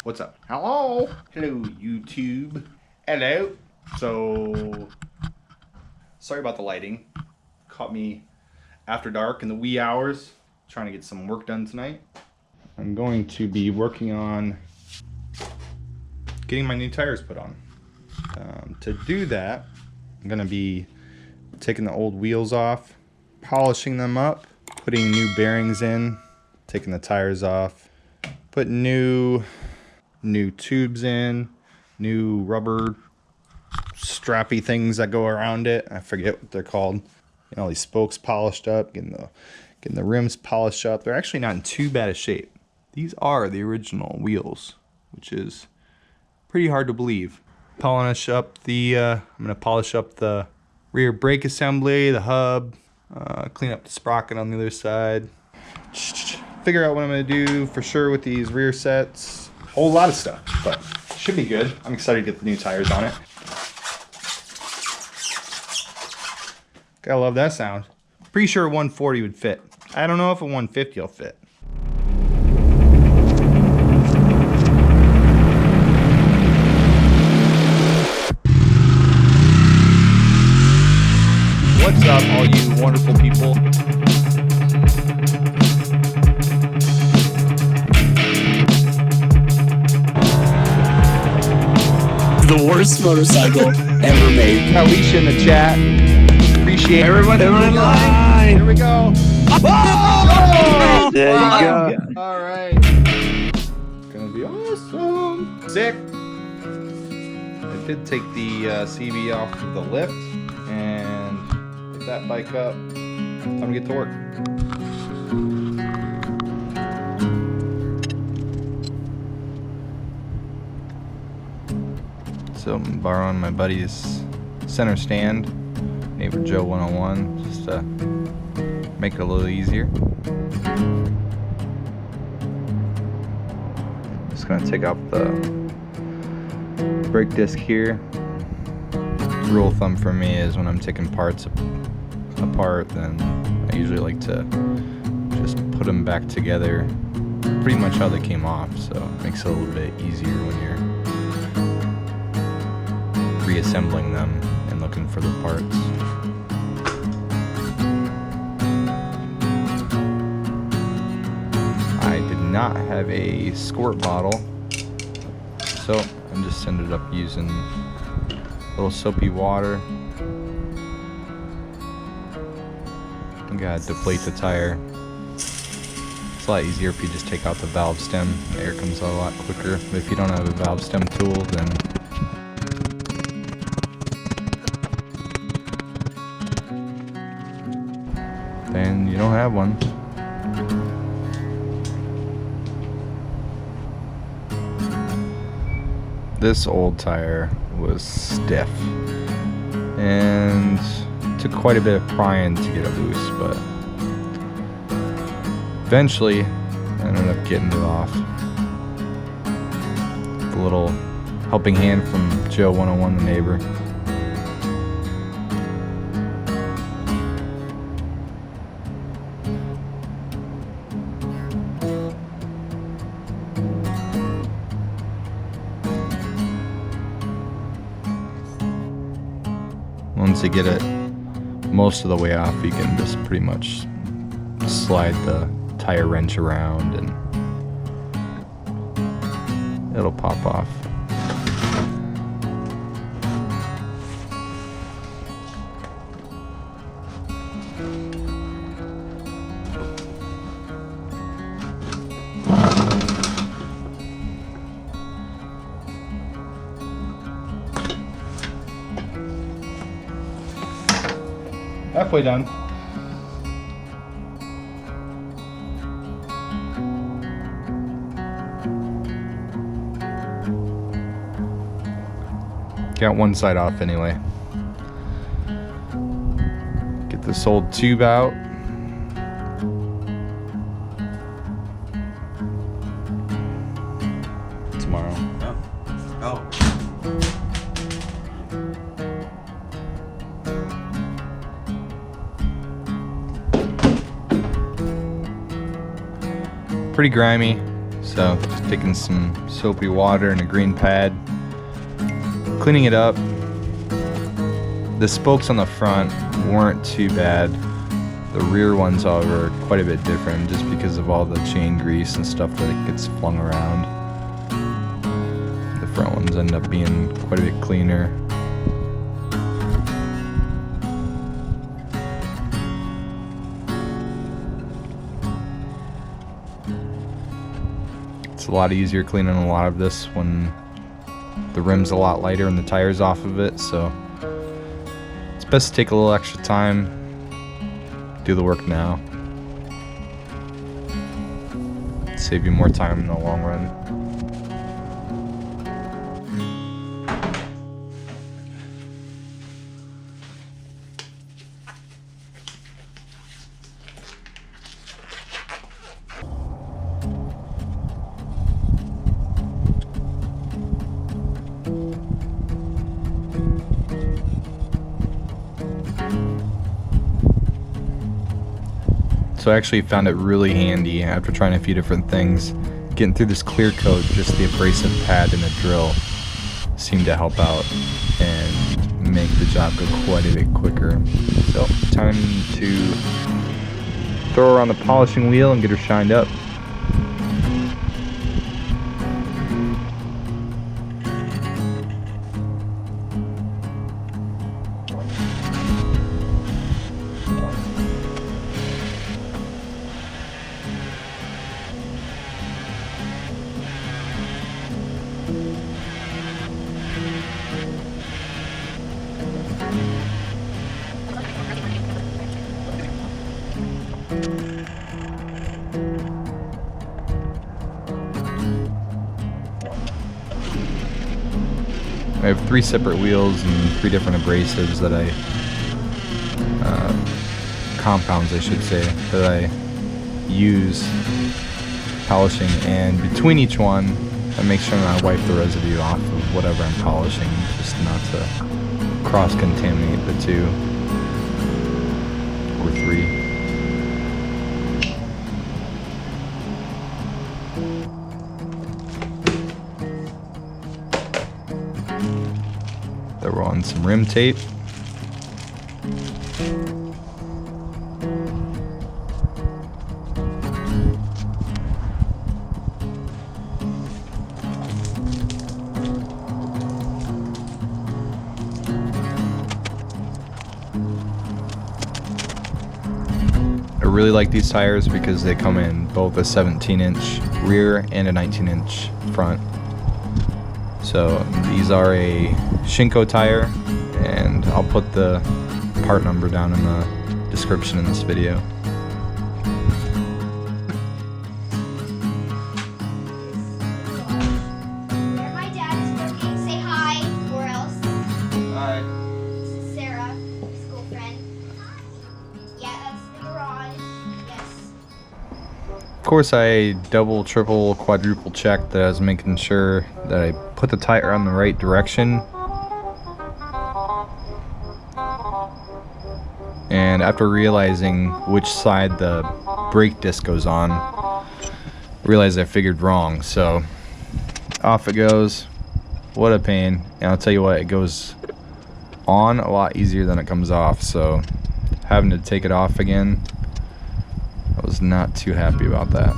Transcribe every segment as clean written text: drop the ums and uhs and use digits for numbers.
What's up? Hello? Hello, YouTube. Hello. So, sorry about the lighting. Caught me after dark in the wee hours, trying to get some work done tonight. I'm going to be working on getting my new tires put on. To do that, I'm going to be taking the old wheels off, polishing them up, putting new bearings in, taking the tires off, putting new tubes in, new rubber strappy things that go around it. I forget what they're called. Getting all these spokes polished up, getting the rims polished up. They're actually not in too bad a shape. These are the original wheels, which is pretty hard to believe. Polish up the I'm gonna polish up the rear brake assembly, the hub, clean up the sprocket on the other side. Figure out what I'm gonna do for sure with these rear sets. A whole lot of stuff, but should be good. I'm excited to get the new tires on it. Gotta love that sound. Pretty sure a 140 would fit. I don't know if a 150 will fit. What's up, all you wonderful people? The worst motorcycle ever made. Alicia in the chat. Appreciate everyone in line. Here we go. Oh! There you go. All right. Gonna be awesome. Sick. I did take the CB off of the lift and put that bike up. Time to get to work. So I'm borrowing my buddy's center stand, neighbor Joe 101, just to make it a little easier. Just gonna take off the brake disc here. Rule of thumb for me is when I'm taking parts apart, then I usually like to just put them back together pretty much how they came off, so it makes it a little bit easier when you're reassembling them and looking for the parts. I did not have a squirt bottle, so I just ended up using a little soapy water. I gotta deflate the tire. It's a lot easier if you just take out the valve stem. The air comes out a lot quicker. But if you don't have a valve stem tool, then you don't have one. This old tire was stiff and took quite a bit of prying to get it loose, but eventually I ended up getting it off. With a little helping hand from Joe 101, the neighbor. Once you get it most of the way off, you can just pretty much slide the tire wrench around and it'll pop off. Halfway done. Got one side off anyway. Get this old tube out. Tomorrow. Oh. Pretty grimy. So just taking some soapy water and a green pad, cleaning it up. The spokes on the front weren't too bad. The rear ones, however, are quite a bit different just because of all the chain grease and stuff that gets flung around. The front ones end up being quite a bit cleaner. It's a lot easier cleaning a lot of this when the rim's a lot lighter and the tire's off of it, so it's best to take a little extra time, do the work now. Save you more time in the long run. So I actually found it really handy after trying a few different things. Getting through this clear coat, just the abrasive pad and the drill seemed to help out and make the job go quite a bit quicker. So time to throw her on the polishing wheel and get her shined up. I have 3 separate wheels and 3 different abrasives that compounds I should say, that I use polishing, and between each one I make sure I wipe the residue off of whatever I'm polishing, just not to cross-contaminate the 2 or 3. Throw on some rim tape. I really like these tires because they come in both a 17-inch rear and a 19-inch front. So these are a Shinko tire, and I'll put the part number down in the description in this video. My dad is working. Say hi, or else. Hi. This is Sarah, school friend. Yeah, that's the garage. Yes. Of course, I double, triple, quadruple checked that I was making sure that I put the tire on the right direction. And after realizing which side the brake disc goes on, realized I figured wrong. So off it goes. What a pain. And I'll tell you what, it goes on a lot easier than it comes off. So having to take it off again, I was not too happy about that.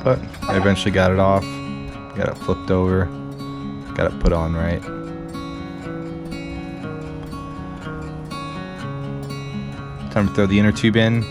But I eventually got it off, got it flipped over, got it put on right. Time to throw the inner tube in.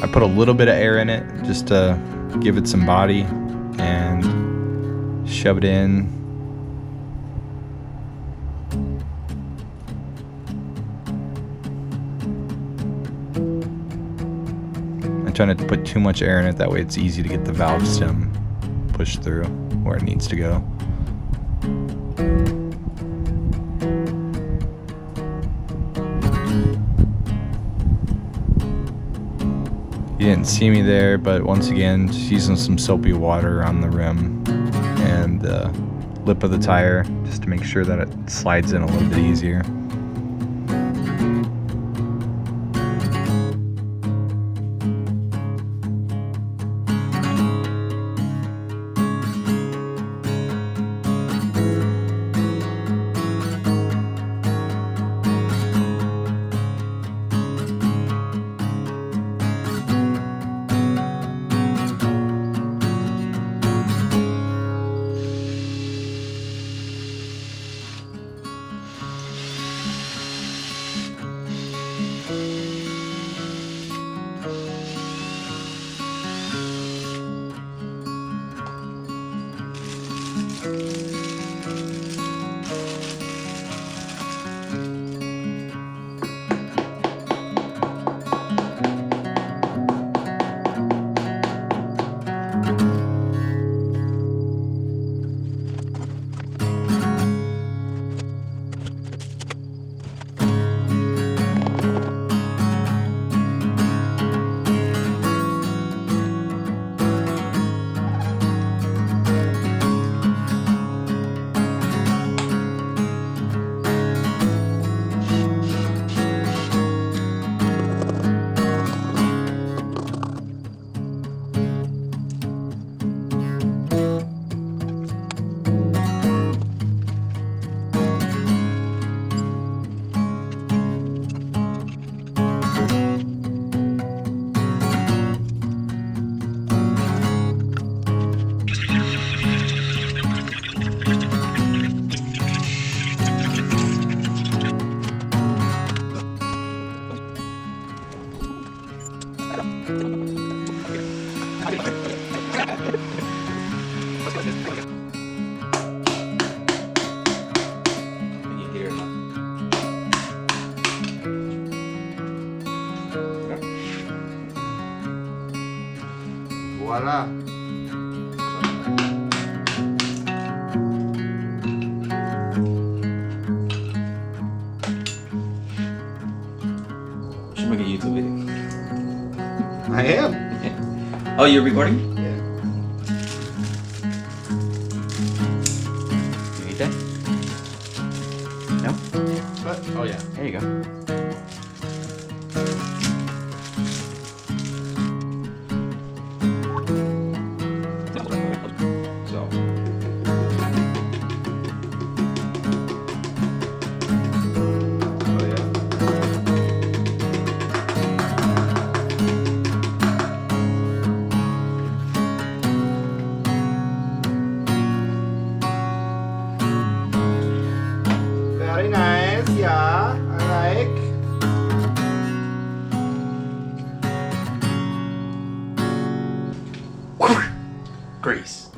I put a little bit of air in it just to give it some body and shove it in. I'm trying to put too much air in it, that way it's easy to get the valve stem pushed through where it needs to go. You didn't see me there, but once again, just using some soapy water on the rim and the lip of the tire just to make sure that it slides in a little bit easier. Voila. Should make a YouTube video. I am. Oh, you're recording? Yeah. You eat that? No? What? Oh yeah. There you go. So. Oh yeah. Very nice. Yeah, I like. Grease.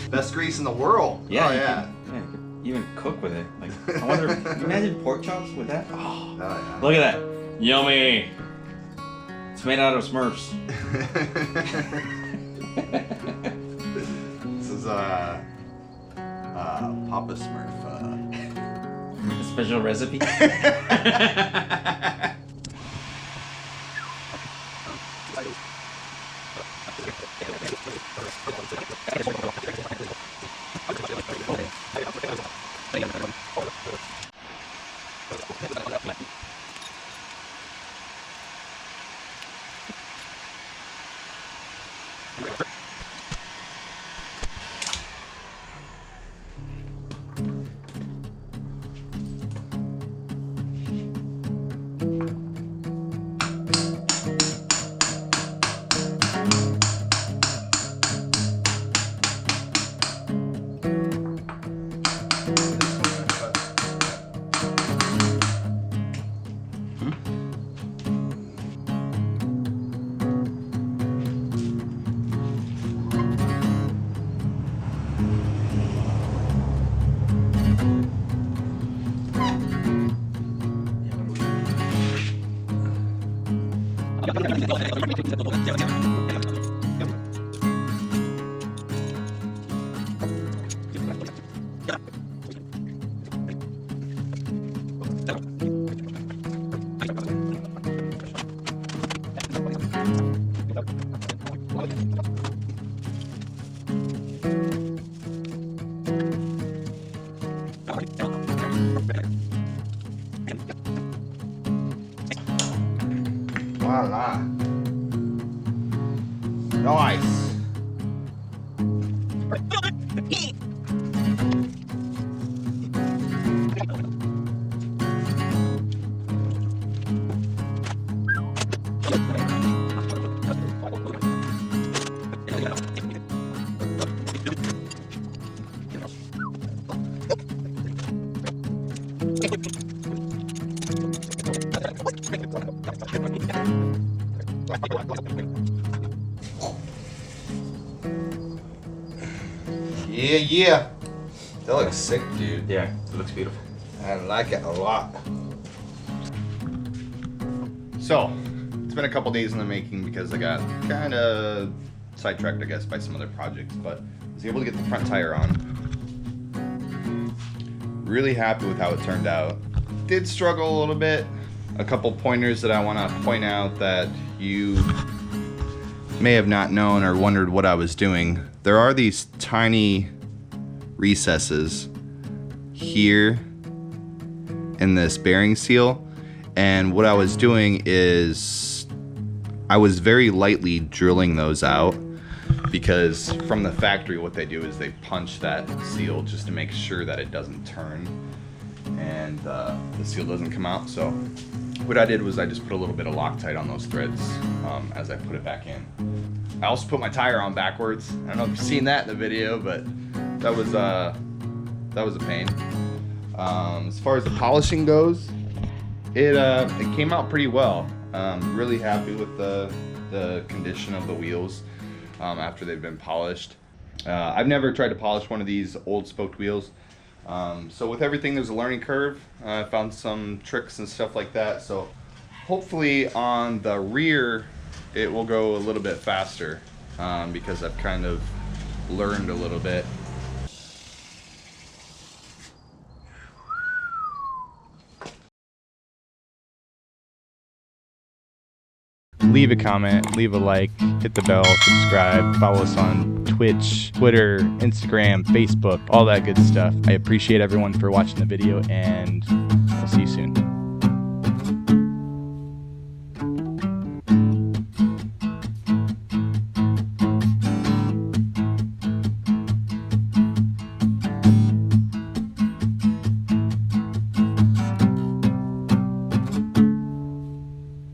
Best grease in the world. Yeah. Oh you yeah. Can, yeah, you can even cook with it. Like, I wonder. Can you imagine pork chops with that? Oh, Oh yeah. look at that. Yummy. It's made out of Smurfs. This is Papa Smurf. A special recipe. Thank you. Voila. Nice. Yeah, yeah. That looks sick, dude. Yeah, it looks beautiful. I like it a lot. So, it's been a couple days in the making because I got kind of sidetracked, I guess, by some other projects, but I was able to get the front tire on. Really happy with how it turned out. Did struggle a little bit. A couple pointers that I want to point out that you may have not known or wondered what I was doing. There are these tiny recesses here in this bearing seal, and what I was doing is I was very lightly drilling those out, because from the factory what they do is they punch that seal just to make sure that it doesn't turn and the seal doesn't come out. So what I did was I just put a little bit of Loctite on those threads as I put it back in. I also put my tire on backwards. I don't know if you've seen that in the video, but that was a pain. As far as the polishing goes, it came out pretty well. Really happy with the condition of the wheels after they've been polished. I've never tried to polish one of these old spoked wheels. So with everything, there's a learning curve. I found some tricks and stuff like that. So hopefully on the rear, it will go a little bit faster because I've kind of learned a little bit. Leave a comment, leave a like, hit the bell, subscribe, follow us on Twitch, Twitter, Instagram, Facebook, all that good stuff. I appreciate everyone for watching the video, and I'll see you soon.